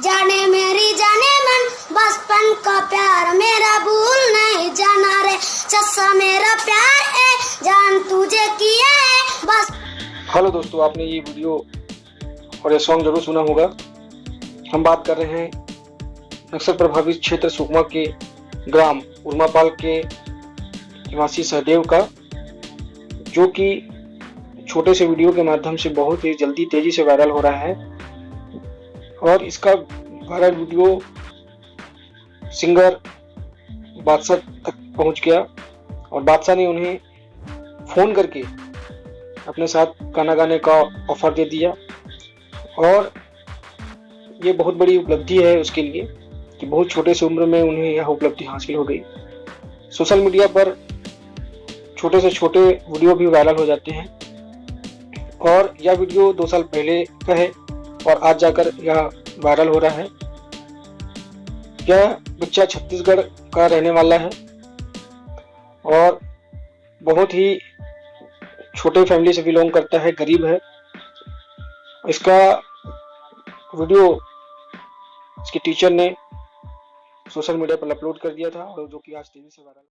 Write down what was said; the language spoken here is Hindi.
जाने मन बचपन का प्यार मेरा भूल नहीं जाना रे, सच्चा मेरा प्यार है जान तुझे किया है बस। हेलो दोस्तों, आपने ये वीडियो और ये सॉन्ग जरूर सुना होगा। हम बात कर रहे हैं नक्सल प्रभावित क्षेत्र सुकमा के ग्राम उर्मापाल के निवासी सहदेव का, जो कि छोटे से वीडियो के माध्यम से बहुत ही जल्दी तेजी से वायरल हो रहा है। और इसका वायरल वीडियो सिंगर बादशाह तक पहुंच गया और बादशाह ने उन्हें फोन करके अपने साथ गाना गाने का ऑफर दे दिया। और ये बहुत बड़ी उपलब्धि है उसके लिए कि बहुत छोटे से उम्र में उन्हें यह उपलब्धि हासिल हो गई। सोशल मीडिया पर छोटे से छोटे वीडियो भी वायरल हो जाते हैं और यह वीडियो 2 साल पहले का है और आज जाकर यह वायरल हो रहा है। यह बच्चा छत्तीसगढ़ का रहने वाला है और बहुत ही छोटे फैमिली से बिलोंग करता है, गरीब है। इसका वीडियो इसके टीचर ने सोशल मीडिया पर अपलोड कर दिया था और जो कि आज तेजी से वायरल